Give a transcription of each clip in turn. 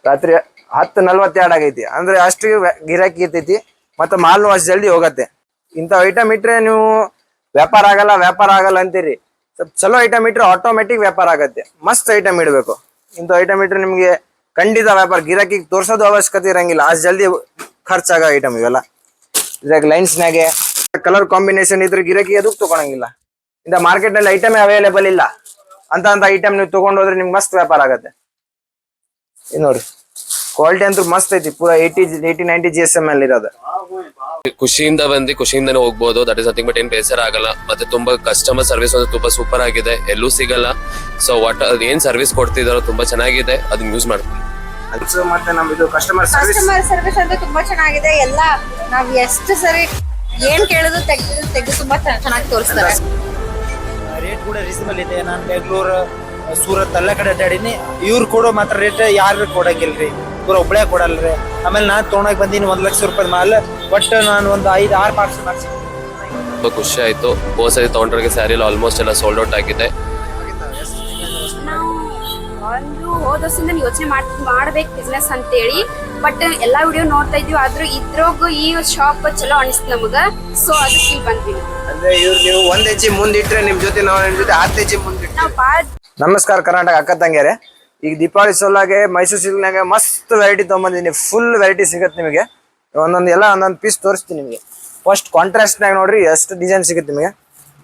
ರಾತ್ರಿ 10:42 ಆಗೈತಿ ಅಂದ್ರೆ ಅಷ್ಟು ಗಿರಾಕಿ ಇರ್ತೈತಿ ಮತ್ತೆ ಮಾಲ್ನು ಅಷ್ಟು ಜಲ್ದಿ ಹೋಗತ್ತೆ. ಇಂಥ ಐಟಮ್ ಇಟ್ರೆ ನೀವು ವ್ಯಾಪಾರ ಆಗಲ್ಲ ಅಂತೀರಿ. ಸ್ವಲ್ಪ ಚಲೋ ಐಟಮ್ ಇಟ್ರೆ ಆಟೋಮೆಟಿಕ್ ವ್ಯಾಪಾರ ಆಗತ್ತೆ. ಮಸ್ತ್ ಐಟಮ್ ಇಡಬೇಕು. ಇಂಥ ಐಟಮ್ ಇಟ್ರೆ ನಿಮ್ಗೆ ಖಂಡಿತ ವ್ಯಾಪಾರ, ಗಿರಾಕಿಗೆ ತೋರ್ಸೋದು ಅವಶ್ಯಕತೆ ಇರಂಗಿಲ್ಲ, ಅಷ್ಟು ಜಲ್ದಿ ಖರ್ಚಾಗೋ ಐಟಮ್ ಇವೆಲ್ಲ. ಇದ್ರಾಗ ಲೈನ್ಸ್ನಾಗೆ ಕಲರ್ ಕಾಂಬಿನೇಷನ್ ಇದ್ರೆ ಗಿರಾಕಿ ಅದಕ್ಕೆ ತಗೊಳಂಗಿಲ್ಲ. ಇಂಥ ಮಾರ್ಕೆಟ್ ನಲ್ಲಿ ಐಟಮ್ ಅವೈಲೇಬಲ್ ಇಲ್ಲ ಅಂತ ಐಟಮ್ ನೀವು ತಗೊಂಡೋದ್ರೆ ನಿಮ್ಗೆ ಮಸ್ತ್ ವ್ಯಾಪಾರ ಆಗತ್ತೆ. ನೋಡಿ ಕ್ವಾಲಿಟಿ ಅಂತೂ ಮಸ್ತ್ ಐತಿ. ಪೂರಾ 80-90 GSM ಅಲ್ಲಿ ಇರೋದು. ಖುಷಿಯಿಂದ ಬಂದು ಖುಷಿಯಿಂದನೇ ಹೋಗ್ಬೋದು. ದಟ್ ಇಸ್ ನಥಿಂಗ್ ಬಟ್ ಏನ್ ಬೇಸರ ಆಗಲ್ಲ. ಮತ್ತೆ ತುಂಬಾ ಕಸ್ಟಮರ್ ಸರ್ವಿಸ್ ಒಂದು ತುಂಬಾ ಸೂಪರ್ ಆಗಿದೆ, ಎಲ್ಲೂ ಸಿಗಲ್ಲ. ಸೊ ಏನ್ ಸರ್ವಿಸ್ ಕೊಡ್ತಿದಾರೋ ತುಂಬಾ ಚೆನ್ನಾಗಿದೆ, ಅದನ್ನ ಯೂಸ್ ಮಾಡ್ತೀವಿ. ಮತ್ತೆ ನಮ್ದು ಕಸ್ಟಮರ್ ಸರ್ವಿಸ್ ಅಂತ ತುಂಬಾ ಚೆನ್ನಾಗಿದೆ. ಎಲ್ಲ ನಾವ್ ಎಷ್ಟು ಸರಿ ಏನ್ ಕೇಳಿದ್ರು ತೆಗೆದು ತುಂಬಾ ಚೆನ್ನಾಗಿ ತೋರಿಸ್ತಾರೆ. ರೇಟ್ ಕೂಡ ರೀಸನಬಲ್ ಇದೆ. ನಾನು ಬೆಂಗಳೂರು, ಸೂರತ್ ಎಲ್ಲ ಕಡೆ ಅಡ್ಡಾಡಿನಿ. ಇವ್ರು ಕೊಡೋ ಮಾತ್ರ ರೇಟ್ ಯಾರು ಕೊಡಂಗಿಲ್ರಿ, ಪೂರ ಒಬ್ಬಳೇ ಕೊಡಲ್ರಿ. ಆಮೇಲೆ ನಾನು ತೊಗೊಂಡಾಗ ಬಂದೀನಿ 1 ಲಕ್ಷ ರೂಪಾಯಿ ಮಾಲ್. ಒಟ್ಟು ನಾನು ಒಂದು 5-6 ಪಾರ್ಸಲ್ ಮಾಡ್ಸಿದ್ದೀನಿ. ತುಂಬಾ ಖುಷಿ ಆಯ್ತು. ಹೋದ್ಸರಿ ತಗೊಂಡ್ರಿಗೆ ಸ್ಯಾರಿ ಆಲ್ಮೋಸ್ಟ್ ಎಲ್ಲ ಸೋಲ್ಡ್ ಔಟ್ ಆಗಿದೆ. ನಾವು ಒಂದು ಹೋದ ವರ್ಷದಿಂದ ಯೋಚನೆ ಮಾಡ್ಬೇಕು ಬಿಸ್ನೆಸ್ ಅಂತೇಳಿ, ಬಟ್ ಎಲ್ಲಾ ವಿಡಿಯೋ ನೋಡ್ತಾ ಇದ್ವಿ. ಆದ್ರೂ ಇದ್ರೋಗ ಈ ಶಾಪ್ ಚಲೋ ಅನಿಸ್ತು ನಮಗ. ಸೊ ಅದಕ್ಕೆ ಇಲ್ಲಿ ಬಂದ್ವಿ. ಅಂದ್ರೆ ನೀವು 1 ಹೆಜ್ಜೆ ಮುಂದಿಟ್ರೆ ನಿಮ್ ಜೊತೆ ನಾವು ನಿಮ್ ಜೊತೆ 10 ಹೆಜ್ಜೆ ಮುಂದಿಟ್ರೆ ನಾವು ಬಾಳ. ನಮಸ್ಕಾರ ಕರ್ನಾಟಕ ಅಕ್ಕ ತಂಗಿಯರೇ. ಈಗ ದೀಪಾವಳಿ ಸೋಲಾಗೆ ಮೈಸೂರು ಸಿಲ್ಕ್ನಾಗ ಮಸ್ತ್ ವೆರೈಟಿ ತೊಗೊಂಬಂದಿನಿ. ಫುಲ್ ವೆರೈಟಿ ಸಿಗುತ್ತೆ ನಿಮಗೆ. ಒಂದೊಂದು ಪೀಸ್ ತೋರಿಸ್ತೀನಿ ನಿಮಗೆ. ಫಸ್ಟ್ ಕಾಂಟ್ರಾಸ್ಟ್ನಾಗ ನೋಡ್ರಿ ಎಷ್ಟು ಡಿಸೈನ್ ಸಿಗುತ್ತೆ ನಿಮಗೆ.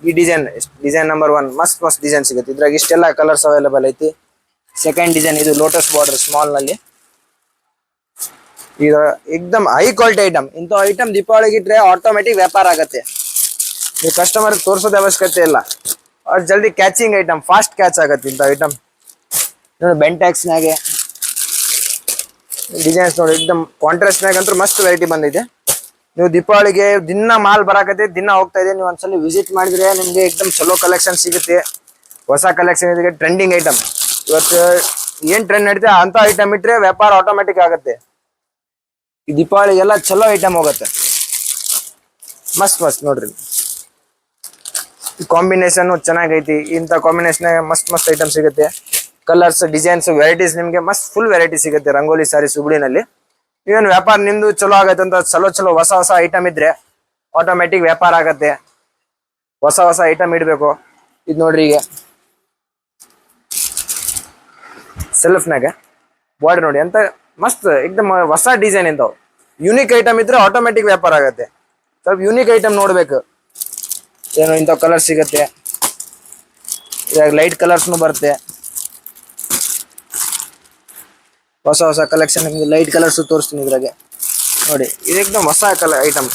ಈ ಡಿಸೈನ್ ನಂಬರ್ 1 ಮಸ್ತ್ ಡಿಸೈನ್ ಸಿಗುತ್ತೆ. ಇದ್ರಾಗ ಇಷ್ಟೆಲ್ಲ ಕಲರ್ಸ್ ಅವೈಲೇಬಲ್ ಐತಿ. ಸೆಕೆಂಡ್ ಡಿಸೈನ್ ಇದು ಲೋಟಸ್ ಬಾರ್ಡರ್ ಸ್ಮಾಲ್ ನಲ್ಲಿ. ಈಗ ಎಕ್ದಮ್ ಹೈ ಕ್ವಾಲಿಟಿ ಐಟಮ್. ಇಂಥ ಐಟಮ್ ದೀಪಾವಳಿಗೆ ಇಟ್ರೆ ಆಟೋಮೆಟಿಕ್ ವ್ಯಾಪಾರ ಆಗತ್ತೆ. ನೀವು ಕಸ್ಟಮರ್ ತೋರಿಸೋದ ಅವಶ್ಯಕತೆ ಇಲ್ಲ. ಅವ್ರು ಜಲ್ದಿ ಕ್ಯಾಚಿಂಗ್ ಐಟಮ್, ಫಾಸ್ಟ್ ಕ್ಯಾಚ್ ಆಗತ್ತೆ ಇಂಥ ಐಟಮ್. ನೋಡಿ ಬೆಂಟ್ಯಾಕ್ಸ್ನಾಗೆ ಡಿಸೈನ್ಸ್ ನೋಡಿ, ಎಕ್ದಮ್ ಕಾಂಟ್ರಾಸ್ಟ್ನಾಗ ಅಂತೂ ಮಸ್ತ್ ವೆರೈಟಿ ಬಂದಿದೆ. ನೀವು ದೀಪಾವಳಿಗೆ ದಿನ ಮಾಲ್ ಬರಾಕತ್ತೆ, ದಿನ ಹೋಗ್ತಾ ಇದೆ. ನೀವು ಒಂದ್ಸಲ ವಿಸಿಟ್ ಮಾಡಿದ್ರೆ ನಿಮ್ಗೆ ಎಕ್ದಮ್ ಚಲೋ ಕಲೆಕ್ಷನ್ ಸಿಗುತ್ತೆ. ಹೊಸ ಕಲೆಕ್ಷನ್ ಇದೆ, ಟ್ರೆಂಡಿಂಗ್ ಐಟಮ್. ಇವತ್ತು ಏನ್ ಟ್ರೆಂಡ್ ನಡೀತೆ ಅಂತ ಐಟಮ್ ಇಟ್ರೆ ವ್ಯಾಪಾರ ಆಟೋಮೆಟಿಕ್ ಆಗುತ್ತೆ. ಈ ದೀಪಾವಳಿಗೆಲ್ಲ ಚಲೋ ಐಟಮ್ ಹೋಗುತ್ತೆ. ಮಸ್ತ್ ನೋಡ್ರಿ. ಕಾಂಬಿನೇಷನ್ ಚೆನ್ನಾಗೈತಿ. ಇಂಥ ಕಾಂಬಿನೇಷನ್ ಮಸ್ತ್ ಐಟಮ್ ಸಿಗುತ್ತೆ. ಕಲರ್ಸ್, ಡಿಸೈನ್ಸ್, ವೆರೈಟೀಸ್ ನಿಮ್ಗೆ ಮಸ್ತ್ ಫುಲ್ ವೆರೈಟಿ ಸಿಗುತ್ತೆ. ರಂಗೋಲಿ ಸಾರಿ ಸುಗುಡಿನಲ್ಲಿ ನೀವೇನು ವ್ಯಾಪಾರ ನಿಮ್ದು ಚಲೋ ಆಗತ್ತೆ ಅಂತ ಚಲೋ ಹೊಸ ಐಟಮ್ ಇದ್ರೆ ಆಟೋಮೆಟಿಕ್ ವ್ಯಾಪಾರ ಆಗತ್ತೆ. ಹೊಸ ಐಟಮ್ ಇಡಬೇಕು. ಇದು ನೋಡ್ರಿ, ಈಗ ಸೆಲ್ಫ್ನಾಗ ಬಾರ್ಡರ್ ನೋಡಿ ಅಂತ ಮಸ್ತ್ ಎಕ್ದಮ್ ಹೊಸ ಡಿಸೈನ್ ಇಂಥವು. ಯುನಿಕ್ ಐಟಮ್ ಇದ್ರೆ ಆಟೋಮೆಟಿಕ್ ವ್ಯಾಪಾರ ಆಗತ್ತೆ. ಸ್ವಲ್ಪ ಯುನಿಕ್ ಐಟಮ್ ನೋಡ್ಬೇಕು. ಏನೋ ಇಂಥ ಕಲರ್ ಸಿಗತ್ತೆ. ಇದಾಗ ಲೈಟ್ ಕಲರ್ಸ್ನು ಬರುತ್ತೆ. ಹೊಸ ಕಲೆಕ್ಷನ್ ನಿಮ್ಗೆ ಲೈಟ್ ಕಲರ್ಸ್ ತೋರಿಸ್ತೀನಿ. ಇದ್ರಾಗೆ ನೋಡಿ, ಇದು ಎಕ್ದಮ್ ಹೊಸ ಕಲರ್ ಐಟಮ್.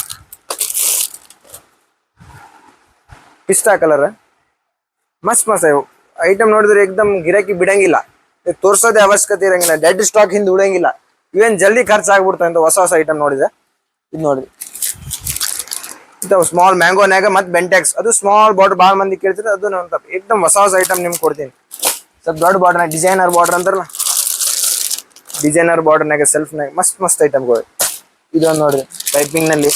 ಪಿಸ್ತಾ ಕಲರ್ ಮಸ್ತ್ ಐಟಮ್ ನೋಡಿದ್ರೆ ಎಕ್ದಮ್ ಗಿರಾಕಿ ಬಿಡಂಗಿಲ್ಲ. ತೋರ್ಸೋದೇ ಅವಶ್ಯಕತೆ ಇರಂಗಿಲ್ಲ. ಡೆಡ್ ಸ್ಟಾಕ್ ಹಿಂದೆ ಉಳಿಯಂಗಿಲ್ಲ. ಇವೇನ್ ಜಲ್ದಿ ಖರ್ಚು ಆಗ್ಬಿಡ್ತಾವೆ ಅಂತ ಹೊಸ ಐಟಮ್ ನೋಡಿದ್ರೆ. ಇದು ನೋಡ್ರಿ, ಇಂಥವು ಸ್ಮಾಲ್ ಮ್ಯಾಂಗೋನ್ಯಾಗ ಮತ್ತೆ ಬೆಂಟೆಕ್ಸ್. ಅದು ಸ್ಮಾಲ್ ಬಾರ್ಡರ್ ಭಾಳ ಮಂದಿ ಕೇಳ್ತಿದ್ರೆ ಅದು ಎಕ್ದಮ್ ಹೊಸ ಐಟಮ್ ನಿಮ್ಗೆ ಕೊಡ್ತೀನಿ. ಸ್ವಲ್ಪ ದೊಡ್ಡ ಬಾರ್ಡರ್, ಡಿಸೈನರ್ ಬಾರ್ಡರ್ ಅಂತಾರಲ್ಲ, ಡಿಸೈನರ್ ಬಾರ್ಡರ್ನಾಗ ಸೆಲ್ಫ್ನಾಗ ಮಸ್ತ್ ಐಟಮ್ಗಳು. ಇದೊಂದು ನೋಡ್ರಿ ಟೈಪಿಂಗ್ ನಲ್ಲಿ.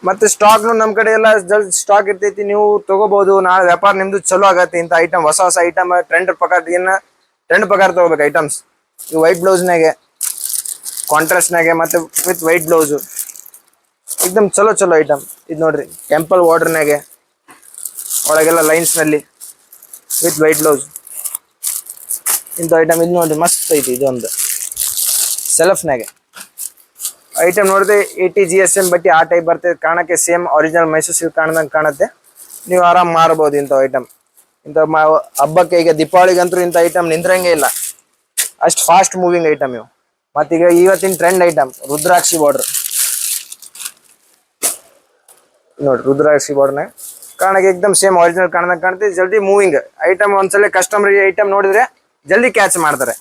ಮತ್ತೆ ಸ್ಟಾಕ್ನು ನಮ್ ಕಡೆ ಎಲ್ಲ ಜಲ್ದಿ ಸ್ಟಾಕ್ ಇರ್ತೈತಿ. ನೀವು ತಗೋಬಹುದು. ನಾಳೆ ವ್ಯಾಪಾರ ನಿಮ್ದು ಚಲೋ ಆಗತ್ತೆ. ಇಂಥ ಐಟಮ್ ಹೊಸ ಐಟಮ್ ಟ್ರೆಂಡ್ ಪ್ರಕಾರ ತಗೋಬೇಕು ಐಟಮ್ಸ್. ಈ ವೈಟ್ ಬ್ಲೌಸ್ನಾಗೆ, ಕಾಂಟ್ರಾಸ್ಟ್ನಾಗೆ ಮತ್ತೆ ವಿತ್ ವೈಟ್ ಬ್ಲೌಸ್ ಎಕ್ದಮ್ ಚಲೋ ಐಟಮ್. ಇದು ನೋಡ್ರಿ ಟೆಂಪಲ್ ಬಾರ್ಡರ್ನಾಗೆ, ಒಳಗೆಲ್ಲ ಲೈನ್ಸ್ ನಲ್ಲಿ ವಿತ್ ವೈಟ್ ಬ್ಲೌಸ್. ಇಂಥ ಐಟಮ್ ಇದು ನೋಡ್ರಿ ಮಸ್ತ್ ಐತಿ. ಇದೊಂದು ಸೆಲ್ಫ್ನಾಗೆ ಐಟಮ್ ನೋಡಿದ್ರೆ 80 GSM ಬಟ್ಟಿ ಆ ಟೈಪ್ ಬರ್ತದೆ. ಕಾಣಕ್ಕೆ ಸೇಮ್ ಒರಿಜಿನಲ್ ಮೈಸೂರು ಸಿಲ್ಕ್ ಕಾಣ್ದಂಗೆ ಕಾಣುತ್ತೆ. ನೀವು ಆರಾಮ್ ಮಾರಬಹುದು ಇಂಥ ಐಟಮ್. ಇಂಥ ಹಬ್ಬಕ್ಕೆ ಈಗ ದೀಪಾವಳಿಗಂತೂ ಇಂಥ ಐಟಮ್ ನಿಂದ್ರಂಗೆ ಇಲ್ಲ. ಅಷ್ಟು ಫಾಸ್ಟ್ ಮೂವಿಂಗ್ ಐಟಮ್ ಇವು. ಮತ್ತೀಗ ಇವತ್ತಿನ ಟ್ರೆಂಡ್ ಐಟಮ್ ರುದ್ರಾಕ್ಷಿ ಬಾರ್ಡರ್ ನೋಡಿ. ರುದ್ರಾಕ್ಷಿ ಬಾರ್ಡರ್ನ ಕಾಣಕ್ಕೆ ಎಕ್ದಮ್ ಸೇಮ್ ಒರಿಜಿನಲ್ ಕಾಣ್ದಂಗೆ ಕಾಣುತ್ತೆ. ಜಲ್ದಿ ಮೂವಿಂಗ್ ಐಟಮ್. ಒಂದ್ಸಲ ಕಸ್ಟಮರ್ ಈ ಐಟಮ್ ನೋಡಿದ್ರೆ ಜಲ್ದಿ ಕ್ಯಾಚ್ ಮಾಡ್ತಾರೆ.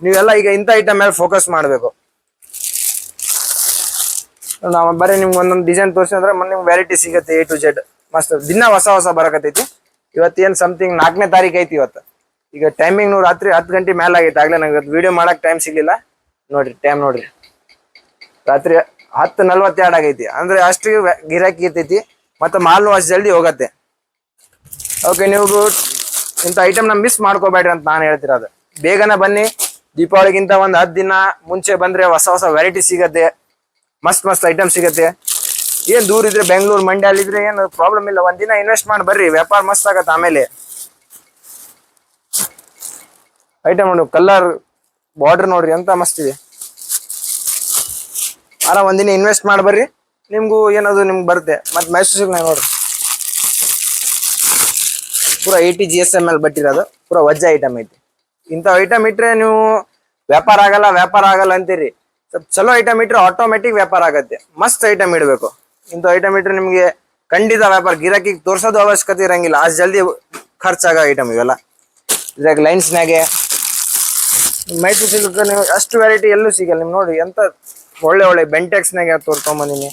ನೀವೆಲ್ಲ ಈಗ ಇಂಥ ಐಟಮ್ ಮೇಲೆ ಫೋಕಸ್ ಮಾಡಬೇಕು. ನಾವು ಬರೀ ನಿಮ್ಗೆ ಒಂದೊಂದು ಡಿಸೈನ್ ತೋರಿಸಿದ್ರೆ ನಿಮ್ಗೆ ವೆರೈಟಿ ಸಿಗುತ್ತೆ. A to Z ಮಸ್ತ್ ದಿನ ಹೊಸ ಬರಕತ್ತೈತಿ. ಇವತ್ತೇನು ಸಮಥಿಂಗ್ 4ನೇ ತಾರೀಕು ಐತಿ ಇವತ್ತು. ಈಗ ಟೈಮಿಂಗ್ ರಾತ್ರಿ 10 ಗಂಟೆ ಮೇಲೆ ಆಗೈತೆ. ಆಗ್ಲೇ ನಂಗೆ ವಿಡಿಯೋ ಮಾಡಕ್ ಟೈಮ್ ಸಿಗ್ಲಿಲ್ಲ. ನೋಡ್ರಿ ಟೈಮ್ ನೋಡ್ರಿ, ರಾತ್ರಿ 10:42 ಆಗೈತಿ. ಅಂದ್ರೆ ಅಷ್ಟು ಗಿರಾಕಿ ಇರ್ತೈತಿ ಮತ್ತೆ ಮಾಲ್ನು ಅಷ್ಟು ಜಲ್ದಿ ಹೋಗತ್ತೆ. ಓಕೆ, ನೀವು ಇಂಥ ಐಟಮ್ ಮಿಸ್ ಮಾಡ್ಕೋಬೇಡ್ರಿ ಅಂತ ನಾನು ಹೇಳ್ತಿರೋದು. ಬೇಗನೆ ಬನ್ನಿ. ದೀಪಾವಳಿಗಿಂತ ಒಂದ್ 10 ದಿನ ಮುಂಚೆ ಬಂದ್ರೆ ಹೊಸ ಹೊಸ ವೆರೈಟಿ ಸಿಗತ್ತೆ, ಮಸ್ತ್ ಮಸ್ತ್ ಐಟಮ್ ಸಿಗತ್ತೆ. ಏನ್ ದೂರ ಇದ್ರೆ ಬೆಂಗಳೂರು ಮಂಡ್ಯ ಇದ್ರೆ ಏನು ಪ್ರಾಬ್ಲಮ್ ಇಲ್ಲ, ಒಂದಿನ ಇನ್ವೆಸ್ಟ್ ಮಾಡಿ ಬರ್ರಿ, ವ್ಯಾಪಾರ ಮಸ್ತ್ ಆಗತ್ತೆ. ಆಮೇಲೆ ಐಟಮ್ ನೋಡಿ, ಕಲರ್ ಬಾರ್ಡರ್ ನೋಡ್ರಿ ಎಂತ ಮಸ್ತ್ ಇದೆ. ಒಂದಿನ ಇನ್ವೆಸ್ಟ್ ಮಾಡಿ ಬರ್ರಿ, ನಿಮ್ಗೂ ಏನದು ನಿಮ್ಗೆ ಬರುತ್ತೆ. ಮತ್ತೆ ಮೈಸೂರು ಸಿಲ್ಕ್ ನೋಡ್ರಿ, ಪೂರಾ 80 GSM ಬಟ್ಟಿರೋದು, ಪೂರಾ ವಜ್ಜ ಐಟಮ್ ಐತಿ. ಇಂಥ ಐಟಮ್ ಇಟ್ರೆ ನೀವು ವ್ಯಾಪಾರ ಆಗಲ್ಲ ಅಂತೀರಿ. ಸ್ವಲ್ಪ ಚಲೋ ಐಟಮ್ ಇಟ್ರೆ ಆಟೋಮೆಟಿಕ್ ವ್ಯಾಪಾರ ಆಗತ್ತೆ. ಮಸ್ತ್ ಐಟಮ್ ಇಡಬೇಕು. ಇಂಥ ಐಟಮ್ ಇಟ್ರೆ ನಿಮ್ಗೆ ಖಂಡಿತ ವ್ಯಾಪಾರ, ಗಿರಾಕಿಗೆ ತೋರ್ಸೋದು ಅವಶ್ಯಕತೆ ಇರಂಗಿಲ್ಲ, ಅಷ್ಟು ಜಲ್ದಿ ಖರ್ಚಾಗೋ ಐಟಮ್ ಇವೆಲ್ಲ. ಇದ್ರಾಗ ಲೈನ್ಸ್ನಾಗೆ ಮೈಸೂರು ಸಿಲ್ಕ್ ನೀವು ಅಷ್ಟು ವೆರೈಟಿ ಎಲ್ಲೂ ಸಿಗಲ್ಲ. ನಿಮ್ಗೆ ನೋಡಿ ಎಂತ ಒಳ್ಳೆ ಬೆಂಟೆಕ್ಸ್ನಾಗೆ ತೋರ್ಕೊಂಬಂದಿನಿ.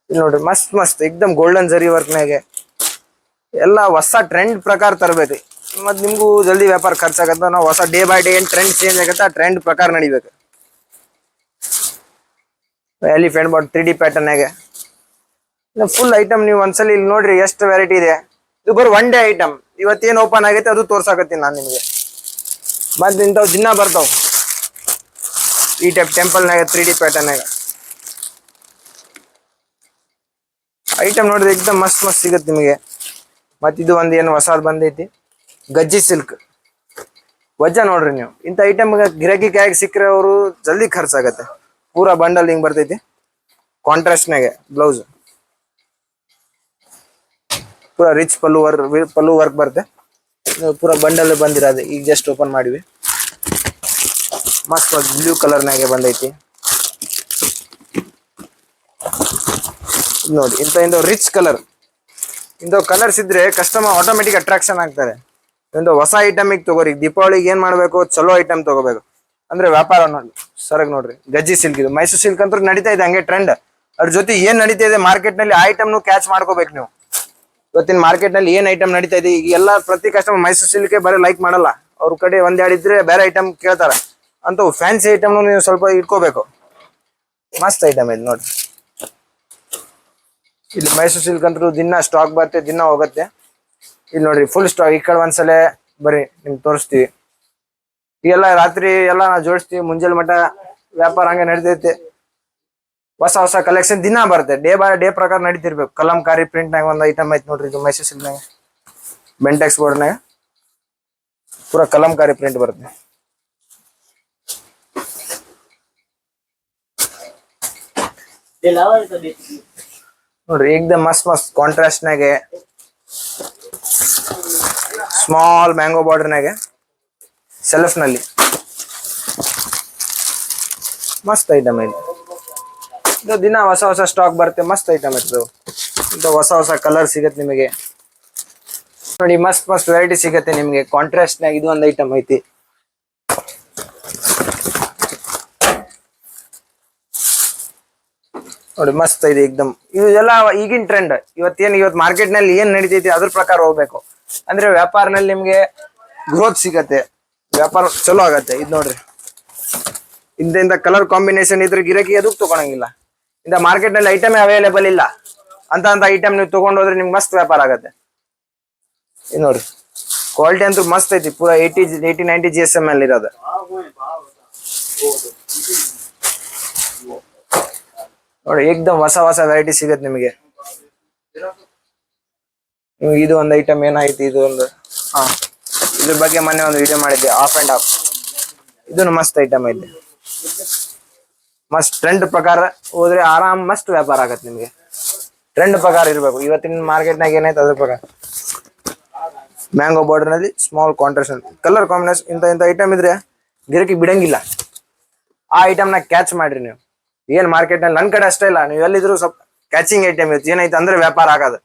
ಇಲ್ಲಿ ನೋಡ್ರಿ ಮಸ್ತ್ ಮಸ್ತ್ ಎಕ್ದಮ್ ಗೋಲ್ಡನ್ ಜರಿ ವರ್ಕ್ನಾಗೆ ಎಲ್ಲ ಹೊಸ ಟ್ರೆಂಡ್ ಪ್ರಕಾರ ತರಬೇಕು. ಮತ್ ನಿಮ್ಗೂ ಜಲ್ದಿ ವ್ಯಾಪಾರ ಖರ್ಚಾಗತ್ತ. ನಾವು ಹೊಸ ಡೇ ಬೈ ಡೇ ಏನ್ ಟ್ರೆಂಡ್ ಚೇಂಜ್ ಆಗತ್ತೆ, ಆ ಟ್ರೆಂಡ್ ಪ್ರಕಾರ ನಡಿಬೇಕು. ಎಲಿಫೆಂಟ್ ಬಾಟ್ 3D ಪ್ಯಾಟರ್ನ್ಯಾಗೆ ಫುಲ್ ಐಟಮ್ ನೀವು ಒಂದ್ಸಲಿ ಇಲ್ಲಿ ನೋಡ್ರಿ ಎಷ್ಟು ವೆರೈಟಿ ಇದೆ. ಇದು ಬರೀ ಒನ್ ಡೇ ಐಟಮ್. ಇವತ್ತೇನು ಓಪನ್ ಆಗೈತೆ ಅದು ತೋರ್ಸಾಕತ್ತೀನಿ ನಾನು ನಿಮಗೆ. ಮತ್ತೆ ಇಂಥವು ದಿನ ಬರ್ತಾವ ಈ ಟೈಪ್ ಟೆಂಪಲ್ನಾಗ 3D ಪ್ಯಾಟರ್ನ್ಯಾಗ ಐಟಮ್ ನೋಡ್ರಿ ಎಕ್ದಮ್ ಮಸ್ತ್ ಮಸ್ತ್ ಸಿಗುತ್ತೆ ನಿಮಗೆ. ಮತ್ ಇದು ಒಂದ್ ಏನು ಹೊಸದ್ ಬಂದೈತಿ, ಗಜ್ಜಿ ಸಿಲ್ಕ್ ವಜ್ಜ ನೋಡ್ರಿ. ನೀವು ಇಂಥ ಐಟಮ್ ಗಿರಾಕಿ ಕೈಯಾಗ ಸಿಕ್ಕರೆ ಅವರು ಜಲ್ದಿ ಖರ್ಚಾಗತ್ತೆ. ಪೂರಾ ಬಂಡಲ್ ಹಿಂಗ್ ಬರ್ತೈತಿ, ಕಾಂಟ್ರಾಸ್ಟ್ನಾಗೆ ಬ್ಲೌಸ್, ಪೂರಾ ರಿಚ್ ಪಲ್ಲು ವರ್ಕ್ ಬರುತ್ತೆ. ಪೂರಾ ಬಂಡಲ್ ಬಂದಿರೋದು, ಈಗ ಜಸ್ಟ್ ಓಪನ್ ಮಾಡಿವಿ. ಮಸ್ತ್ ಬ್ಲೂ ಕಲರ್ನಾಗೆ ಬಂದೈತಿ ನೋಡಿ. ಇಂಥ ರಿಚ್ ಕಲರ್, ಇಂಥವು ಕಲರ್ಸ್ ಇದ್ರೆ ಕಸ್ಟಮರ್ ಆಟೋಮೆಟಿಕ್ ಅಟ್ರಾಕ್ಷನ್ ಆಗ್ತಾರೆ. ಇಂಥ ಹೊಸ ಐಟಮಿಗೆ ತಗೋರಿ. ದೀಪಾವಳಿಗೆ ಏನ್ ಮಾಡ್ಬೇಕು, ಚಲೋ ಐಟಮ್ ತಗೋಬೇಕು ಅಂದ್ರೆ ವ್ಯಾಪಾರ ನೋಡಿ. ಸರಗ್ ನೋಡ್ರಿ, ಗಜ್ಜಿ ಸಿಲ್ಕ್ ಇದು. ಮೈಸೂರು ಸಿಲ್ಕ್ ಅಂತೂ ನಡೀತಾ ಇದೆ ಹಂಗೆ ಟ್ರೆಂಡ್. ಅದ್ರ ಜೊತೆ ಏನ್ ನಡೀತಾ ಇದೆ ಮಾರ್ಕೆಟ್ ನಲ್ಲಿ, ಆ ಐಟಮ್ ಕ್ಯಾಚ್ ಮಾಡ್ಕೋಬೇಕು ನೀವು. ಇವತ್ತಿನ ಮಾರ್ಕೆಟ್ ನಲ್ಲಿ ಏನ್ ಐಟಮ್ ನಡೀತಾ ಇದೆ, ಈಗ ಎಲ್ಲ ಪ್ರತಿ ಕಸ್ಟಮರ್ ಮೈಸೂರು ಸಿಲ್ಕ್ ಬರೀ ಲೈಕ್ ಮಾಡಲ್ಲ. ಅವ್ರ ಕಡೆ ಒಂದೆರಡು ಇದ್ರೆ ಬೇರೆ ಐಟಮ್ ಕೇಳ್ತಾರ. ಅಂತ ಫ್ಯಾನ್ಸಿ ಐಟಮ್ ನೀವು ಸ್ವಲ್ಪ ಇಟ್ಕೋಬೇಕು. ಮಸ್ತ್ ಐಟಮ್ ಇದು ನೋಡಿ. ಇಲ್ಲಿ ಮೈಸೂರು ಸಿಲ್ಕ್ ಅಂತೂ ದಿನ ಸ್ಟಾಕ್ ಬರುತ್ತೆ, ದಿನ ಹೋಗುತ್ತೆ. ಇಲ್ಲಿ ನೋಡ್ರಿ ಫುಲ್ ಸ್ಟಾಕ್. ಈ ಕಡೆ ಒಂದ್ಸಲ ಬರ್ರಿ ನಿಮ್ಗೆ ತೋರಿಸ್ತೀವಿ. ಈಗೆಲ್ಲ ರಾತ್ರಿ ಎಲ್ಲ ನಾವು ಜೋಡಿಸ್ತೀವಿ, ಮುಂಜಾನೆ ಮಠ ವ್ಯಾಪಾರ ಹಂಗೆ ನಡೀತೈತೆ. ಹೊಸ ಹೊಸ ಕಲೆಕ್ಷನ್ ದಿನ ಬರುತ್ತೆ, ಡೇ ಬೈ ಡೇ ಪ್ರಕಾರ ನಡೀತಿರ್ಬೇಕು. ಕಲಂಕಾರಿ ಪ್ರಿಂಟ್ ನಾಗ ಒಂದು ಐಟಮ್ ಐತಿ ನೋಡ್ರಿ, ಇದು ಮೈಸೂರು ಸಿಲ್ಕ್ನಾಗ ಬೆಂಟೆಕ್ಸ್ ಬೋರ್ಡ್ನಾಗ ಪೂರಾ ಕಲಂಕಾರಿ ಪ್ರಿಂಟ್ ಬರುತ್ತೆ. ನೋಡ್ರಿ ಏಕ್ದಮ್ ಮಸ್ತ್ ಮಸ್ತ್ ಕಾಂಟ್ರಾಸ್ಟ್ನಾಗೆ ಸ್ಮಾಲ್ ಮ್ಯಾಂಗೋ ಬಾರ್ಡರ್ನಾಗೆ ಸೆಲ್ಫ್ ನಲ್ಲಿ ಮಸ್ತ್ ಐಟಮ್ ಇದು. ಇದು ದಿನ ಹೊಸ ಹೊಸ ಸ್ಟಾಕ್ ಬರುತ್ತೆ, ಮಸ್ತ್ ಐಟಮ್ ಇರ್ತದೆ. ಇದು ಹೊಸ ಹೊಸ ಕಲರ್ ಸಿಗತ್ತೆ ನಿಮಗೆ ನೋಡಿ. ಮಸ್ತ್ ಮಸ್ತ್ ವೆರೈಟಿ ಸಿಗತ್ತೆ ನಿಮಗೆ ಕಾಂಟ್ರಾಸ್ಟ್ನಾಗ. ಇದು ಒಂದು ಐಟಮ್ ಐತಿ ನೋಡಿ, ಮಸ್ತ್ ಇದೆ ಏಕ್ದಮ್. ಇದು ಎಲ್ಲ ಈಗಿನ ಟ್ರೆಂಡ್. ಇವತ್ತು ಮಾರ್ಕೆಟ್ ನಲ್ಲಿ ಏನ್ ನಡೀತೈತಿ ಅದ್ರ ಪ್ರಕಾರ ಹೋಗ್ಬೇಕು ಅಂದ್ರೆ ವ್ಯಾಪಾರನಲ್ಲಿ ನಿಮ್ಗೆ ಗ್ರೋತ್ ಸಿಗತ್ತೆ, ವ್ಯಾಪಾರ ಚಲೋ ಆಗತ್ತೆ. ಇದು ನೋಡ್ರಿ, ಇಂಥ ಕಲರ್ ಕಾಂಬಿನೇಷನ್ ಇದ್ರೆ ಗಿರಾಕಿ ಅದಕ್ಕೆ ತಗೊಳಂಗಿಲ್ಲ. ಇಂಥ ಮಾರ್ಕೆಟ್ ನಲ್ಲಿ ಐಟಮ್ ಅವೈಲೇಬಲ್ ಇಲ್ಲ ಅಂತ ಐಟಮ್ ನೀವು ತಗೊಂಡೋದ್ರೆ ನಿಮ್ಗೆ ಮಸ್ತ್ ವ್ಯಾಪಾರ ಆಗತ್ತೆ. ಇದು ನೋಡ್ರಿ, ಕ್ವಾಲಿಟಿ ಅಂತೂ ಮಸ್ತ್ ಐತಿ. ಪೂರಾ 80-90 GSM ಇರೋದು. ನೋಡಿ ಏಕ್ದಮ್ ಹೊಸ ಹೊಸ ವೆರೈಟಿ ಸಿಗತ್ತೆ ನಿಮಗೆ. ಇದು ಒಂದು ಐಟಮ್ ಏನಾಯ್ತು, ಇದು ಒಂದು ಇದ್ರ ಬಗ್ಗೆ ಮೊನ್ನೆ ಒಂದು ವಿಡಿಯೋ ಮಾಡಿದ್ದೆ, ಆಫ್ ಅಂಡ್ ಆಫ್. ಇದನ್ನು ಮಸ್ತ್ ಐಟಮ್ ಐತೆ. ಮಸ್ತ್ ಟ್ರೆಂಡ್ ಪ್ರಕಾರ ಹೋದ್ರೆ ಆರಾಮ್ ಮಸ್ತ್ ವ್ಯಾಪಾರ ಆಗತ್ತೆ ನಿಮಗೆ. ಟ್ರೆಂಡ್ ಪ್ರಕಾರ ಇರ್ಬೇಕು. ಇವತ್ತಿನ ಮಾರ್ಕೆಟ್ನಾಗ ಏನಾಯ್ತು ಅದ್ರ ಪ್ರಕಾರ. ಮ್ಯಾಂಗೋ ಬಾರ್ಡರ್ ನಲ್ಲಿ ಸ್ಮಾಲ್ ಕಾಂಟ್ರಾಸ್ಟ್ ಕಲರ್ ಕಾಂಬಿನೇಷನ್. ಇಂಥ ಐಟಮ್ ಇದ್ರೆ ಗಿರಾಕಿ ಬಿಡಂಗಿಲ್ಲ. ಆ ಐಟಮ್ ನ ಕ್ಯಾಚ್ ಮಾಡ್ರಿ ನೀವು. ಏನ್ ಮಾರ್ಕೆಟ್ ನಲ್ಲಿ ನನ್ ಕಡೆ ಅಷ್ಟೇ ಇಲ್ಲ, ನೀವು ಎಲ್ಲಿದ್ರು ಸ್ವಲ್ಪ ಕ್ಯಾಚಿಂಗ್ ಐಟಮ್ ಇರುತ್ತೆ. ಏನೈತೆ ಅಂದ್ರೆ ವ್ಯಾಪಾರ ಆಗೋದು.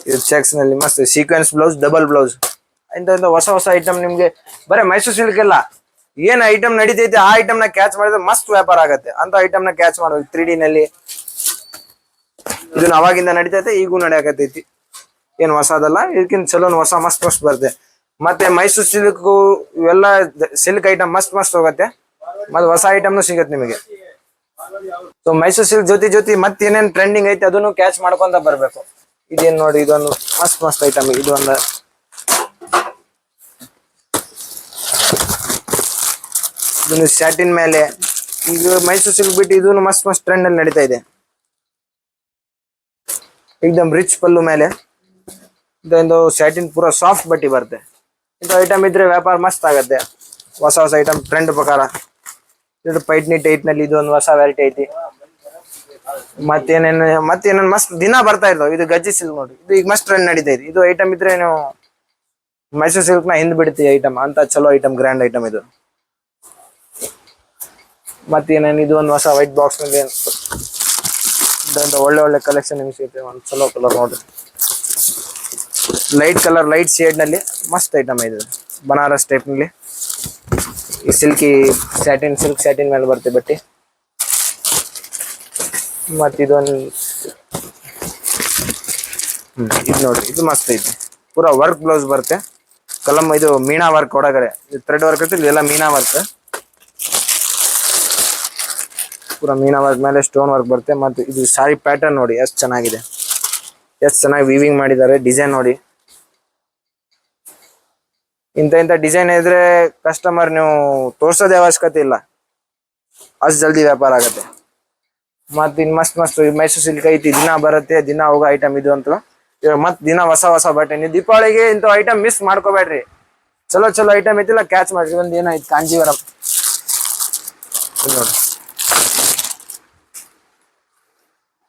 ಇದು ಚೆಕ್ಸ್ ನಲ್ಲಿ ಮಸ್ತ್ ಸೀಕ್ವೆನ್ಸ್ ಬ್ಲೌಸ್, ಡಬಲ್ ಬ್ಲೌಸ್. ಇಂಥ ಹೊಸ ಹೊಸ ಐಟಮ್ ನಿಮ್ಗೆ ಬರೀ ಮೈಸೂರು ಸಿಲ್ಕ್ ಎಲ್ಲ ಏನ್ ಐಟಮ್ ನಡೀತೈತೆ ಆ ಐಟಮ್ ನ ಕ್ಯಾಚ್ ಮಾಡಿದ್ರೆ ಮಸ್ತ್ ವ್ಯಾಪಾರ ಆಗತ್ತೆ. ಅಂತ ಐಟಮ್ ನ ಕ್ಯಾಚ್ ಮಾಡೋದು 3D ನಲ್ಲಿ. ಇದನ್ನ ಅವಾಗಿಂದ ನಡೀತೈತೆ, ಈಗೂ ನಡೆಯಕತ್ತೈತಿ. ಏನ್ ಹೊಸದಲ್ಲ, ಇದಕ್ಕಿಂತ ಚಲೋ ಹೊಸ ಮಸ್ತ್ ಮಸ್ತ್ ಬರುತ್ತೆ. ಮತ್ತೆ ಮೈಸೂರು ಸಿಲ್ಕ್ ಇವೆಲ್ಲ ಸಿಲ್ಕ್ ಐಟಮ್ ಮಸ್ತ್ ಮಸ್ತ್ ಹೋಗತ್ತೆ. ಮತ್ತೆ ಹೊಸ ಐಟಮ್ನು ಸಿಗತ್ತೆ ನಿಮಗೆ. ಸೊ ಮೈಸೂರು ಸಿಲ್ಕ್ ಜೊತೆ ಮತ್ತೆ ಏನೇನ್ ಟ್ರೆಂಡಿಂಗ್ ಐತಿ ಅದನ್ನು ಕ್ಯಾಚ್ ಮಾಡ್ಕೊಂತ ಬರ್ಬೇಕು. ಇದೇನ್ ನೋಡಿ, ಇದೊಂದು ಮಸ್ತ್ ಐಟಮ್. ಇದು ಒಂದು ಇದನ್ನು ಸ್ಯಾಟಿನ್ ಮೇಲೆ, ಈಗ ಮೈಸೂರು ಸಿಲ್ಕ್ ಬಿಟ್ಟು ಇದನ್ನು ಮಸ್ತ್ ಟ್ರೆಂಡ್ ಅಲ್ಲಿ ನಡೀತಾ ಇದೆ. ಏಕದಮ್ ರಿಚ್ ಪಲ್ಲು ಮೇಲೆ ಇದೊಂದು ಸ್ಯಾಟಿನ್ ಪೂರ ಸಾಫ್ಟ್ ಬಟ್ಟಿ ಬರುತ್ತೆ. ಇಂಥ ಐಟಮ್ ಇದ್ರೆ ವ್ಯಾಪಾರ ಮಸ್ತ್ ಆಗತ್ತೆ. ಹೊಸ ಐಟಮ್ ಟ್ರೆಂಡ್ ಪ್ರಕಾರ. ಇದು ಪೈಟ್ನಿ ಟೈಟ್ ನಲ್ಲಿ ಇದು ಒಂದು ಹೊಸ ವೆರೈಟಿ ಐತಿ. ಮತ್ತೇನೇನು ಮಸ್ತ್ ದಿನ ಬರ್ತಾ ಇರ್ತಾವ. ಇದು ಗಜ್ಜಿ ಸಿಲ್ಕ್ ನೋಡಿ, ಇದು ಈಗ ಮಸ್ತ್ ಟ್ರೆಂಡ್ ನಡೀತಾ ಇದೆ. ಇದು ಐಟಮ್ ಇದ್ರೆ ನೀವು ಮೈಸೂರು ಸಿಲ್ಕ್ ನ ಹಿಂದ್ ಬಿಡುತ್ತೆ ಐಟಮ್ ಅಂತ ಚಲೋ ಐಟಮ್, ಗ್ರ್ಯಾಂಡ್ ಐಟಮ್ ಇದು. ಮತ್ತೇನೇನು ಇದು ಒಂದು ಹೊಸ ವೈಟ್ ಬಾಕ್ಸ್ ನಲ್ಲಿ ಒಳ್ಳೆ ಕಲೆಕ್ಷನ್ ನಿಮ್ಗೆ ಸಿಗುತ್ತೆ. ಒಂದು ಚಲೋ ಕಲರ್ ನೋಡ್ರಿ, ಲೈಟ್ ಕಲರ್, ಲೈಟ್ ಶೇಡ್ ನಲ್ಲಿ ಮಸ್ತ್ ಐಟಮ್ ಇದು. ಬನಾರಸ್ ಟೈಪ್ ನಲ್ಲಿ ಈ ಸಿಲ್ಕ್ ಸ್ಯಾಟಿನ್ ಮೇಲೆ ಬರುತ್ತೆ ಬಟ್ಟೆ. ಮತ್ತ ಇದೊಂದು ಇದು ನೋಡ್ರಿ, ಇದು ಮಸ್ತ್ ಐತಿ. ಪೂರಾ ವರ್ಕ್ ಬ್ಲೌಸ್ ಬರುತ್ತೆ. ಕಲಮ್ ಇದು ಮೀನಾ ವರ್ಕ್ ಒಳಗಡೆ ಥ್ರೆಡ್ ವರ್ಕ್ ಇರುತ್ತೆ. ಇದೆಲ್ಲ ಮೀನಾ ವರ್ಕ್, ಪೂರಾ ಮೀನಾ ವರ್ಕ್ ಮೇಲೆ ಸ್ಟೋನ್ ವರ್ಕ್ ಬರುತ್ತೆ. ಮತ್ತೆ ಇದು ಸಾರಿ ಪ್ಯಾಟರ್ನ್ ನೋಡಿ ಎಷ್ಟು ಚೆನ್ನಾಗಿದೆ, ಎಷ್ಟು ಚೆನ್ನಾಗಿ ವೀವಿಂಗ್ ಮಾಡಿದ್ದಾರೆ. ಡಿಸೈನ್ ನೋಡಿ, ಇಂಥ ಡಿಸೈನ್ ಇದ್ರೆ ಕಸ್ಟಮರ್ ನೀವು ತೋರ್ಸೋದೇ ಅವಶ್ಯಕತೆ ಇಲ್ಲ, ಅಷ್ಟು ಜಲ್ದಿ ವ್ಯಾಪಾರ ಆಗತ್ತೆ. ಮತ್ತೆ ಇನ್ ಮಸ್ತ್ ಮೈಸೂರು ಸಿಲ್ಕ್ ಐತಿ, ದಿನ ಬರುತ್ತೆ, ದಿನ ಹೋಗೋ ಐಟಮ್ ಇದು ಅಂತ. ಮತ್ ದಿನ ಹೊಸ ಬಟ್ಟೆ. ನೀವು ದೀಪಾವಳಿಗೆ ಇಂಥ ಐಟಮ್ ಮಿಸ್ ಮಾಡ್ಕೋಬೇಡ್ರಿ. ಚಲೋ ಐಟಮ್ ಐತಿಲ್ಲ ಕ್ಯಾಚ್ ಮಾಡ್ರಿ. ಒಂದ್ ಏನಾಯ್ತು ಕಾಂಜೀವರಂ ನೋಡಿ,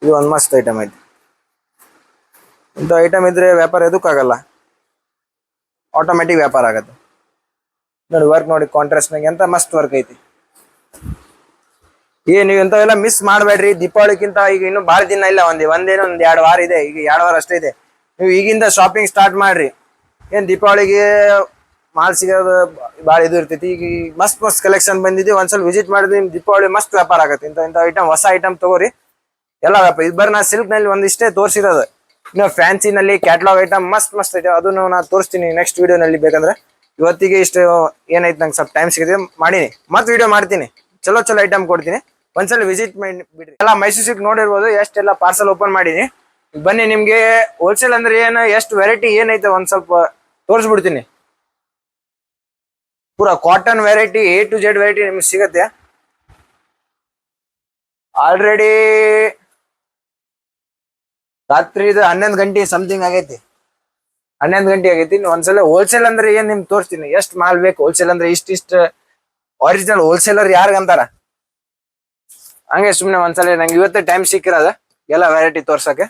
ಇದು ಒಂದ್ ಮಸ್ತ್ ಐಟಮ್ ಐತಿ. ಇಂಥ ಐಟಮ್ ಇದ್ರೆ ವ್ಯಾಪಾರ ಎದಕ್ಕಾಗಲ್ಲ, ಆಟೋಮೆಟಿಕ್ ವ್ಯಾಪಾರ ಆಗತ್ತೆ. ನೋಡಿ ವರ್ಕ್ ನೋಡಿ, ಕಾಂಟ್ರಾಸ್ಟ್ ನಾಗ ಎಂತ ಮಸ್ತ್ ವರ್ಕ್ ಐತಿ. ನೀವು ಇಂಥವೆಲ್ಲ ಮಿಸ್ ಮಾಡಬೇಡ್ರಿ. ದೀಪಾವಳಿಗಿಂತ ಈಗ ಇನ್ನು ಭಾಳ ದಿನ ಇಲ್ಲ, ಒಂದ್ 2 ವಾರ ಇದೆ. ಈಗ 2 ವಾರ ಅಷ್ಟೇ ಇದೆ. ನೀವು ಈಗಿಂದ ಶಾಪಿಂಗ್ ಸ್ಟಾರ್ಟ್ ಮಾಡ್ರಿ. ಏನ್ ದೀಪಾವಳಿಗೆ ಮಾಲ್ ಸಿಗೋದು ಭಾಳ ಇದು ಇರ್ತೈತಿ. ಈಗ ಮಸ್ತ್ ಕಲೆಕ್ಷನ್ ಬಂದಿದೆ. ಒಂದ್ಸಲ ವಿಸಿಟ್ ಮಾಡಿದ್ರೆ ನಿಮ್ ದೀಪಾವಳಿ ಮಸ್ತ್ ವ್ಯಾಪಾರ ಆಗತ್ತೆ. ಇಂಥ ಐಟಮ್, ಹೊಸ ಐಟಮ್ ತಗೋರಿ, ಎಲ್ಲ ವ್ಯಾಪಾರ. ಇದು ಬರೀ ನಾ ಸಿಲ್ಕ್ ನಲ್ಲಿ ಒಂದಿಷ್ಟೇ ತೋರಿಸಿರೋದು. ಇನ್ನು ಫ್ಯಾನ್ಸಿ ನಲ್ಲಿ ಕ್ಯಾಟ್ಲಾಗ್ ಐಟಮ್ ಮಸ್ತ್ ಐಟಮ್, ಅದನ್ನು ನಾ ತೋರಿಸ್ತೀನಿ ನೆಕ್ಸ್ಟ್ ವಿಡಿಯೋ ನಲ್ಲಿ. ಬೇಕಂದ್ರೆ ಇವತ್ತಿಗೆ ಇಷ್ಟು ಏನೈತೆ, ನಂಗೆ ಸ್ವಲ್ಪ ಟೈಮ್ ಸಿಗುತ್ತೆ ಮಾಡೀನಿ, ಮತ್ತೆ ವಿಡಿಯೋ ಮಾಡ್ತೀನಿ. ಚಲೋ ಐಟಮ್ ಕೊಡ್ತೀನಿ. ಒಂದ್ಸಲ ವಿಸಿಟ್ ಮಾಡಿ ಬಿಡ್ರಿ. ಎಲ್ಲ ಮೈಸೂರು ಸಿಲ್ಕ್ ನೋಡಿರ್ಬೋದು, ಎಷ್ಟೆಲ್ಲ ಪಾರ್ಸಲ್ ಓಪನ್ ಮಾಡೀನಿ. ಬನ್ನಿ, ನಿಮ್ಗೆ ಹೋಲ್ಸೇಲ್ ಅಂದ್ರೆ ಏನು, ಎಷ್ಟು ವೆರೈಟಿ ಏನೈತೆ ಒಂದ್ ಸ್ವಲ್ಪ ತೋರಿಸ್ಬಿಡ್ತೀನಿ. ಪೂರಾ cotton variety, A to Z variety ನಿಮ್ಗೆ ಸಿಗತ್ತೆ. ಆಲ್ರೆಡಿ ರಾತ್ರಿ 11 ಗಂಟೆ ಸಮಥಿಂಗ್ ಆಗೈತಿ. 11 ಗಂಟೆ ಆಗೈತಿ. ಒಂದ್ಸಲ ಹೋಲ್ಸೇಲ್ ಅಂದ್ರೆ ಏನ್ ನಿಮ್ಗೆ ತೋರಿಸ್ತೀನಿ. ಎಷ್ಟು ಮಾಲ್ ಬೇಕು ಹೋಲ್ಸೇಲ್ ಅಂದ್ರೆ ಇಷ್ಟ ಒರಿಜಿನಲ್ ಹೋಲ್ಸೇಲರ್ ಯಾರಿಗಂತಾರ ಹಂಗೆ. ಸುಮ್ನೆ ಒಂದ್ಸಲ ನಂಗೆ ಇವತ್ತೇ ಟೈಮ್ ಸಿಕ್ಕಿರೋದ ಎಲ್ಲ ವೆರೈಟಿ ತೋರ್ಸಕ್ಕೆ.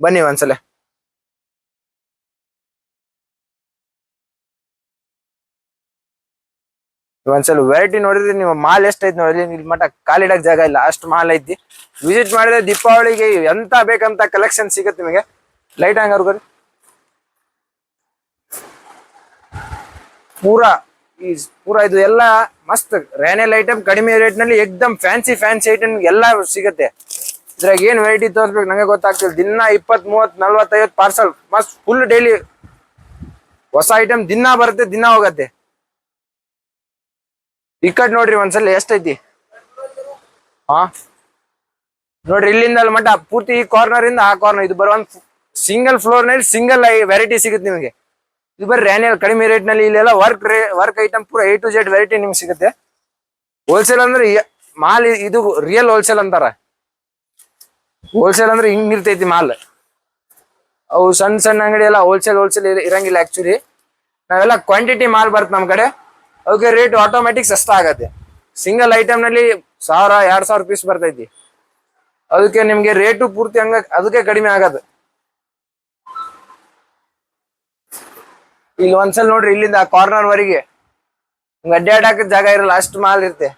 ಬನ್ನಿ ಒಂದ್ಸಲ. ಒಂದ್ಸಲ ವೆರೈಟಿ ನೋಡಿದ್ರೆ ನೀವು ಮಾಲ್ ಎಷ್ಟೈತಿ ನೋಡಿದ್ರಿ. ಇಲ್ಲಿ ಮಟ್ಟ ಕಾಲಿಡಕ್ ಜಾಗ ಇಲ್ಲ, ಅಷ್ಟು ಮಾಲ್ ಐತಿ. ವಿಸಿಟ್ ಮಾಡಿದ್ರೆ ದೀಪಾವಳಿಗೆ ಎಂತ ಬೇಕಂತ ಕಲೆಕ್ಷನ್ ಸಿಗತ್ತೆ ನಿಮಗೆ. ಲೈಟ್ ಹಂಗ ಅವ್ರಿಗೆ ಪೂರಾ ಇದು ಎಲ್ಲ ಮಸ್ತ್ ರೇನೆಲ್ ಐಟಮ್, ಕಡಿಮೆ ರೇಟ್ ನಲ್ಲಿ ಏಕ್ದಮ್ ಫ್ಯಾನ್ಸಿ ಐಟಮ್ ಎಲ್ಲ ಸಿಗತ್ತೆ. ಇದ್ರಾಗ ಏನ್ ವೆರೈಟಿ ತೋರಿಸ್ಬೇಕು ನಂಗೆ ಗೊತ್ತಾಗ್ತಿಲ್ಲ. ದಿನ 20, 30, 40, 50 ಪಾರ್ಸಲ್ ಮಸ್ತ್ ಫುಲ್ ಡೈಲಿ ಹೊಸ ಐಟಮ್ ದಿನ ಬರುತ್ತೆ, ದಿನ ಹೋಗತ್ತೆ. ಈ ಕಡೆ ನೋಡ್ರಿ ಒಂದ್ಸಲ ಎಷ್ಟೈತಿ. ನೋಡ್ರಿ, ಇಲ್ಲಿಂದ ಅಲ್ಲಿ ಮಟ್ಟ ಪೂರ್ತಿ ಈ ಕಾರ್ನರ್ ಇಂದ ಆ ಕಾರ್ನರ್. ಇದು ಬರೋ ಒಂದ್ ಸಿಂಗಲ್ ಫ್ಲೋರ್ ನಲ್ಲಿ ಸಿಂಗಲ್ ವೆರೈಟಿ ಸಿಗುತ್ತೆ ನಿಮಗೆ. ಇದು ಬರೀ ರ್ಯಾನಿಯಲ್ ಕಡಿಮೆ ರೇಟ್ ನಲ್ಲಿ. ಇಲ್ಲೆಲ್ಲ ವರ್ಕ್ ಐಟಮ್ ಪೂರ A to Z ವೆರೈಟಿ ನಿಮ್ಗೆ ಸಿಗುತ್ತೆ. ಹೋಲ್ಸೇಲ್ ಅಂದ್ರೆ ಮಾಲ್ ಇದು ರಿಯಲ್ ಹೋಲ್ಸೇಲ್ ಅಂತಾರ. ಹೋಲ್ಸೇಲ್ ಅಂದ್ರೆ ಹಿಂಗ್ ಇರ್ತೈತಿ ಮಾಲ್. ಅವು ಸಣ್ಣ ಅಂಗಡಿ ಎಲ್ಲ ಹೋಲ್ಸೇಲ್ ಇರಂಗಿಲ್ಲ. ಆಕ್ಚುಲಿ ನಾವೆಲ್ಲ ಕ್ವಾಂಟಿಟಿ ಮಾಲ್ ಬರುತ್ತೆ ನಮ್ ಕಡೆ. ಅವಕ್ಕೆ ರೇಟ್ ಆಟೋಮೆಟಿಕ್ ಸಸ್ತ ಆಗತ್ತೆ. ಸಿಂಗಲ್ ಐಟಮ್ ನಲ್ಲಿ 1000-2000 ಪೀಸ್ ಬರ್ತೈತಿ. ಅದಕ್ಕೆ ನಿಮ್ಗೆ ರೇಟು ಪೂರ್ತಿ ಅದಕ್ಕೆ ಕಡಿಮೆ ಆಗತ್ತೆ. ಇಲ್ಲಿ ಒಂದ್ಸಲ ನೋಡ್ರಿ, ಇಲ್ಲಿಂದ ಕಾರ್ನರ್ ವರೆಗೆ ಅಡ್ಡಾಡಕ್ ಜಾಗ ಇರಲ್ಲ, ಅಷ್ಟು ಮಾಲ್ ಇರುತ್ತೆ.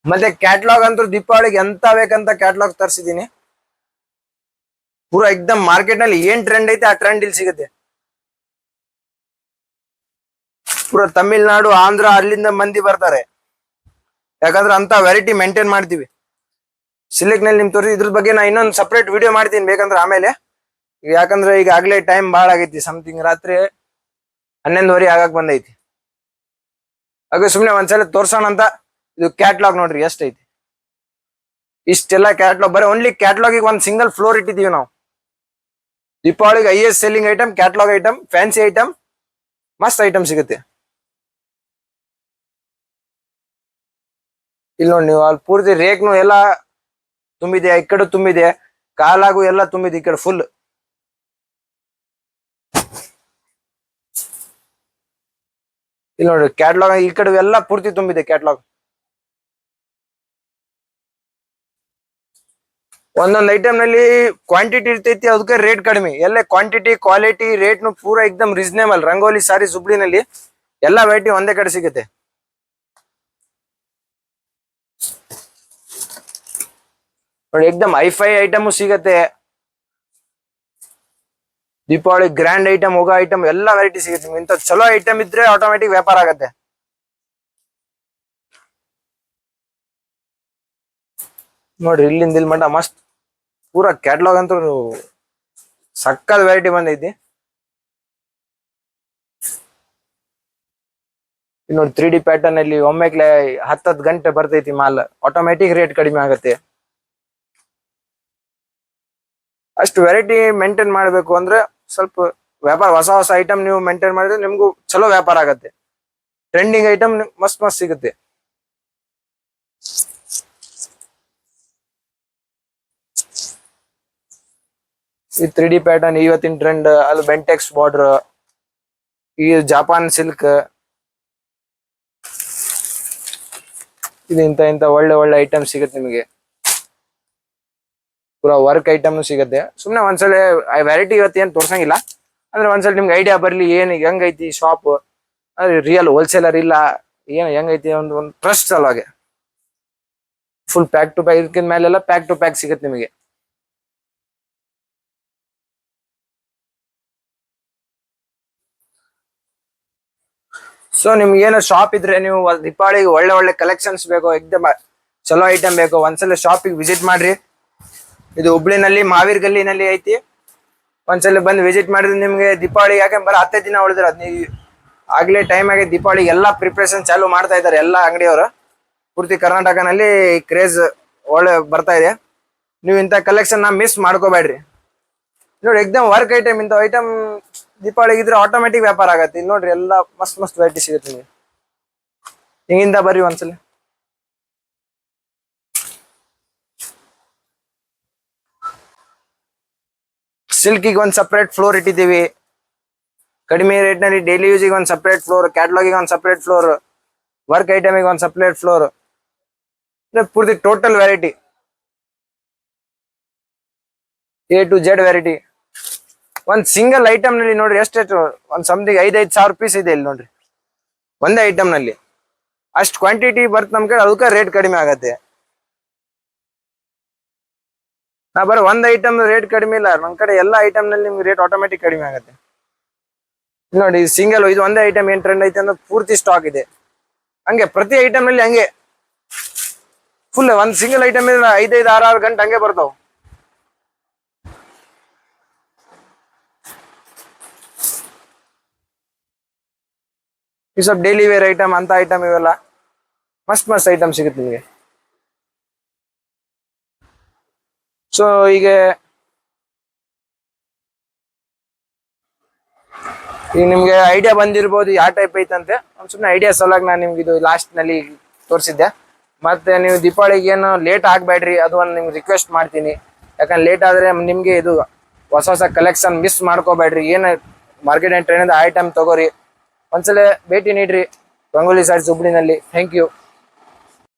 ಮತ್ತೆ ಕ್ಯಾಟ್ಲಾಗ್ ಅಂತೂ ದೀಪಾವಳಿಗೆ ಎಂತ ಬೇಕಂತ ಕ್ಯಾಟ್ಲಾಗ್ ತರಿಸಿದೀನಿ. ಪೂರಾ ಎಕ್ದಮ್ ಮಾರ್ಕೆಟ್ ನಲ್ಲಿ ಏನ್ ಟ್ರೆಂಡ್ ಐತೆ ಆ ಟ್ರೆಂಡ್ ಇಲ್ಲಿ ಸಿಗುತ್ತೆ. ಪೂರಾ ತಮಿಳ್ನಾಡು, ಆಂಧ್ರ ಅಲ್ಲಿಂದ ಮಂದಿ ಬರ್ತಾರೆ. ಯಾಕಂದ್ರೆ ಅಂತ ವೆರೈಟಿ ಮೇಂಟೈನ್ ಮಾಡ್ತೀವಿ. ಸಿಲ್ಕ್ ನಲ್ಲಿ ನಿಮ್ ತೋರಿಸಿ ಇದ್ರ ಬಗ್ಗೆ ನಾ ಇನ್ನೊಂದು ಸಪ್ರೇಟ್ ವಿಡಿಯೋ ಮಾಡ್ತೀನಿ ಬೇಕಂದ್ರೆ ಆಮೇಲೆ. ಯಾಕಂದ್ರೆ ಈಗ ಆಗ್ಲೇ ಟೈಮ್ ಭಾಳ ಆಗೈತಿ. ಸಮಥಿಂಗ್ ರಾತ್ರಿ 11:30 ಆಗಕ್ ಬಂದೈತಿ. ಹಾಗೆ ಸುಮ್ನೆ ಒಂದ್ಸಲ ತೋರ್ಸೋಣ ಅಂತ. ಇದು ಕ್ಯಾಟ್ಲಾಗ್ ನೋಡ್ರಿ ಎಷ್ಟೈತಿ. ಇಷ್ಟೆಲ್ಲ ಕ್ಯಾಟ್ಲಾಗ್, ಬರೀ ಓನ್ಲಿ ಕ್ಯಾಟ್ಲಾಗಿಗೆ ಒಂದು ಸಿಂಗಲ್ ಫ್ಲೋರ್ ಇಟ್ಟಿದೀವಿ ನಾವು. ದೀಪಾವಳಿಗೆ highest selling item, catalogue item, fancy item, ಮಸ್ತ್ ಐಟಮ್ ಸಿಗುತ್ತೆ. ಇಲ್ಲಿ ನೋಡಿ ನೀವು, ಅಲ್ಲಿ ಪೂರ್ತಿ ರೇಕ್ನು ಎಲ್ಲ ತುಂಬಿದೆ, ಈ ಕಡೆ ತುಂಬಿದೆ, ಕಾಲಾಗು ಎಲ್ಲ ತುಂಬಿದೆ ಈ ಕಡೆ ಫುಲ್. ಇಲ್ಲಿ ನೋಡಿ ಕ್ಯಾಟ್ಲಾಗ್ ಈ ಕಡೆ ಎಲ್ಲ ಪೂರ್ತಿ ತುಂಬಿದೆ ಕ್ಯಾಟ್ಲಾಗ್. ಒಂದೊಂದು ಐಟಮ್ ನಲ್ಲಿ ಕ್ವಾಂಟಿಟಿ ಇರ್ತೈತಿ, ಅದಕ್ಕೆ ರೇಟ್ ಕಡಿಮೆ. ಎಲ್ಲ ಕ್ವಾಂಟಿಟಿ ಕ್ವಾಲಿಟಿ ರೇಟ್ನು ಪೂರಾ ಎಕ್ದಮ್ ರೀಸನೇಬಲ್. ರಂಗೋಲಿ ಸಾರೀಸ್ ಹುಬ್ಳಿನಲ್ಲಿ ಎಲ್ಲಾ ವೆರೈಟಿ ಒಂದೇ ಕಡೆ ಸಿಗುತ್ತೆ. ನೋಡಿ ಎಕ್ದಮ್ ಹೈಫೈ ಐಟಮು ಸಿಗತ್ತೆ. ದೀಪಾವಳಿ ಗ್ರ್ಯಾಂಡ್ ಐಟಮ್, ಹೋಗೋ ಐಟಮ್ ಎಲ್ಲಾ ವೆರೈಟಿ ಸಿಗುತ್ತೆ. ಇಂಥ ಚಲೋ ಐಟಮ್ ಇದ್ರೆ ಆಟೋಮೆಟಿಕ್ ವ್ಯಾಪಾರ ಆಗತ್ತೆ. ನೋಡ್ರಿ ಇಲ್ಲಿಂದ ಇಲ್ಲಿ ಮಟ್ಟ ಮಸ್ತ್ ಪೂರಾ ಕ್ಯಾಟ್ಲಾಗ್ ಅಂತೂ ಸಕ್ಕತ್ ವೆರೈಟಿ ಬಂದೈತಿ. ನೋಡಿ 3D ಪ್ಯಾಟರ್ನ್ ಅಲ್ಲಿ ಒಮ್ಮೆಕ್ಲೆ 10 ಗಂಟೆ ಬರ್ತೈತಿ ಮಾಲ್. ಆಟೋಮೆಟಿಕ್ ರೇಟ್ ಕಡಿಮೆ ಆಗತ್ತೆ. ಅಷ್ಟು ವೆರೈಟಿ ಮೇಂಟೈನ್ ಮಾಡ್ಬೇಕು ಅಂದ್ರೆ ಸ್ವಲ್ಪ ವ್ಯಾಪಾರ, ಹೊಸ ಹೊಸ ಐಟಮ್ ನೀವು ಮೇಂಟೈನ್ ಮಾಡಿದ್ರೆ ನಿಮ್ಗೂ ಚಲೋ ವ್ಯಾಪಾರ ಆಗತ್ತೆ. ಟ್ರೆಂಡಿಂಗ್ ಐಟಮ್ ಮಸ್ತ್ ಮಸ್ತ್ ಸಿಗುತ್ತೆ. ಈ 3D ಪ್ಯಾಟರ್ನ್ ಇವತ್ತಿನ ಟ್ರೆಂಡ್. ಅಲ್ಲಿ ಬೆಂಟೆಕ್ಸ್ ಬಾರ್ಡರ್, ಈ ಜಾಪಾನ್ ಸಿಲ್ಕ್, ಇದು ಇಂತ ಒಳ್ಳೆ ಒಳ್ಳೆ ಐಟಮ್ ಸಿಗುತ್ತೆ ನಿಮಗೆ. ಪೂರಾ ವರ್ಕ್ ಐಟಮ್ನು ಸಿಗುತ್ತೆ. ಸುಮ್ನೆ ಒಂದ್ಸಲ ವೆರೈಟಿ ಇವತ್ತು ಏನ್ ತೋರ್ಸಂಗಿಲ್ಲ, ಅಂದ್ರೆ ಒಂದ್ಸಲ ನಿಮ್ಗೆ ಐಡಿಯಾ ಬರ್ಲಿ ಏನ್ ಹೆಂಗೈತಿ ಶಾಪ್, ರಿಯಲ್ ಹೋಲ್ಸೇಲರ್ ಇಲ್ಲ ಏನ್ ಹೆಂಗೈತಿ ಒಂದು ಟ್ರಸ್ಟ್ ಸಲುವಾಗಿ. ಫುಲ್ ಪ್ಯಾಕ್ ಟು ಪ್ಯಾಕ್, ಇದಕ್ಕಿಂತ ಮೇಲೆಲ್ಲ ಪ್ಯಾಕ್ ಟು ಪ್ಯಾಕ್ ಸಿಗುತ್ತೆ ನಿಮಗೆ. ಸೊ ನಿಮ್ಗೆ ಏನೋ ಶಾಪ್ ಇದ್ರೆ, ನೀವು ದೀಪಾವಳಿಗೆ ಒಳ್ಳೆ ಒಳ್ಳೆ ಕಲೆಕ್ಷನ್ಸ್ ಬೇಕು, ಎಕ್ದಮ್ ಚಲೋ ಐಟಮ್ ಬೇಕು, ಒಂದ್ಸಲ ಶಾಪಿಗೆ ವಿಸಿಟ್ ಮಾಡ್ರಿ. ಇದು ಹುಬ್ಳಿನಲ್ಲಿ ಮಹಾವೀರ್ ಗಲ್ಲಿನಲ್ಲಿ ಐತಿ. ಒಂದ್ಸಲ ಬಂದು ವಿಸಿಟ್ ಮಾಡಿದ್ರೆ ನಿಮ್ಗೆ ದೀಪಾವಳಿ, ಯಾಕೆ ಬರ 10 ದಿನ ಉಳಿದ್ರೆ ಆಗ್ಲೇ ಟೈಮ್ ಆಗಿ ದೀಪಾವಳಿಗೆ ಎಲ್ಲಾ ಪ್ರಿಪರೇಷನ್ ಚಾಲೂ ಮಾಡ್ತಾ ಇದ್ದಾರೆ ಎಲ್ಲಾ ಅಂಗಡಿಯವರು. ಪೂರ್ತಿ ಕರ್ನಾಟಕನಲ್ಲಿ ಕ್ರೇಜ್ ಒಳ್ಳೆ ಬರ್ತಾ ಇದೆ. ನೀವು ಇಂಥ ಕಲೆಕ್ಷನ್ ಮಿಸ್ ಮಾಡ್ಕೋಬೇಡ್ರಿ. ನೋಡಿ ಎಕ್ದಮ್ ವರ್ಕ್ ಐಟಮ್, ಇಂಥ ಐಟಮ್ ದೀಪಾವಳಿಗೆ ಇದ್ರೆ ಆಟೋಮೆಟಿಕ್ ವ್ಯಾಪಾರ ಆಗತ್ತೆ. ಇಲ್ಲಿ ನೋಡ್ರಿ ಎಲ್ಲ ಮಸ್ತ್ ಮಸ್ತ್ ವೆರೈಟಿ ಸಿಗುತ್ತೆ ನಿಮಗೆ. ಹಿಂಗಿಂದ ಬರ್ರಿ ಒಂದ್ಸಲ. ಸಿಲ್ಕಿಗೆ ಒಂದು ಸಪ್ರೇಟ್ ಫ್ಲೋರ್ ಇಟ್ಟಿದ್ದೀವಿ. ಕಡಿಮೆ ರೇಟ್ ನಲ್ಲಿ ಡೈಲಿ ಯೂಸಿಗೆ ಒಂದು ಸಪ್ರೇಟ್ ಫ್ಲೋರ್, ಕ್ಯಾಟ್ಲಾಗಿಗೆ ಒಂದು ಸಪ್ರೇಟ್ ಫ್ಲೋರ್, ವರ್ಕ್ ಐಟಮಿಗೆ ಒಂದು ಸಪ್ರೇಟ್ ಫ್ಲೋರ್. ಪೂರ್ತಿ total variety, A to Z variety. ಒಂದ್ ಸಿಂಗಲ್ ಐಟಮ್ ನಲ್ಲಿ ನೋಡ್ರಿ ಎಷ್ಟೆಷ್ಟು, ಒಂದ್ ಸಮಥಿಂಗ್ 5,000 ಸಾವಿರ ಪೀಸ್ ಇದೆ ಇಲ್ಲಿ ನೋಡ್ರಿ ಒಂದೇ ಐಟಮ್ ನಲ್ಲಿ. ಅಷ್ಟು ಕ್ವಾಂಟಿಟಿ ಬರ್ತ ನಮ್ ಕಡೆ, ಅದಕ್ಕೆ ರೇಟ್ ಕಡಿಮೆ ಆಗತ್ತೆ. ನಾ ಬರೀ ಒಂದ್ ಐಟಮ್ ರೇಟ್ ಕಡಿಮೆ ಇಲ್ಲ, ನಮ್ ಕಡೆ ಎಲ್ಲಾ ಐಟಮ್ ನಲ್ಲಿ ನಿಮ್ಗೆ ರೇಟ್ ಆಟೋಮೆಟಿಕ್ ಕಡಿಮೆ ಆಗತ್ತೆ. ನೋಡಿ ಸಿಂಗಲ್, ಇದು ಒಂದೇ ಐಟಮ್ ಏನ್ ಟ್ರೆಂಡ್ ಐತೆ ಅಂದ್ರೆ ಪೂರ್ತಿ ಸ್ಟಾಕ್ ಇದೆ. ಹಂಗೆ ಪ್ರತಿ ಐಟಮ್ ನಲ್ಲಿ ಹಂಗೆ ಫುಲ್ ಒಂದ್ ಸಿಂಗಲ್ ಐಟಮ್ ಇದ್ರೆ 5-5, 6-6 ಗಂಟೆ ಹಂಗೆ ಬರ್ತಾವ. ಈ ಸ್ವಲ್ಪ ಡೈಲಿ ವೇರ್ ಐಟಮ್ ಅಂತ ಐಟಮ್ ಇವೆಲ್ಲ ಮಸ್ತ್ ಮಸ್ತ್ ಐಟಮ್ ಸಿಗುತ್ತೆ ನಿಮಗೆ. ಸೊ ಈಗ ನಿಮ್ಗೆ ಐಡಿಯಾ ಬಂದಿರ್ಬೋದು ಯಾವ ಟೈಪ್ ಐತಂತೆ. ಒಂದ್ ಸುಮ್ಮನೆ ಐಡಿಯಾ ಸಲುವಾಗಿ ನಾನು ನಿಮ್ಗೆ ಇದು ಲಾಸ್ಟ್ ನಲ್ಲಿ ತೋರಿಸಿದ್ದೆ. ಮತ್ತೆ ನೀವು ದೀಪಾವಳಿಗೆ ಏನು ಲೇಟ್ ಆಗ್ಬೇಡ್ರಿ, ಅದು ಒಂದು ನಿಮ್ಗೆ ರಿಕ್ವೆಸ್ಟ್ ಮಾಡ್ತೀನಿ. ಯಾಕಂದ್ರೆ ಲೇಟ್ ಆದ್ರೆ ನಿಮ್ಗೆ ಇದು ಹೊಸ ಹೊಸ ಕಲೆಕ್ಷನ್ ಮಿಸ್ ಮಾಡ್ಕೋಬೇಡ್ರಿ. ಏನು ಮಾರ್ಕೆಟ್ ಅಂಡ್ ಟ್ರೆಂಡ್ ಐಟಮ್ ತಗೋರಿ. ಒಂದ್ಸಲ ಭೇಟಿ ನೀಡ್ರಿ ರಂಗೋಲಿ ಸಾರೀಸ್ ಹುಬ್ಳಿನಲ್ಲಿ. Thank you.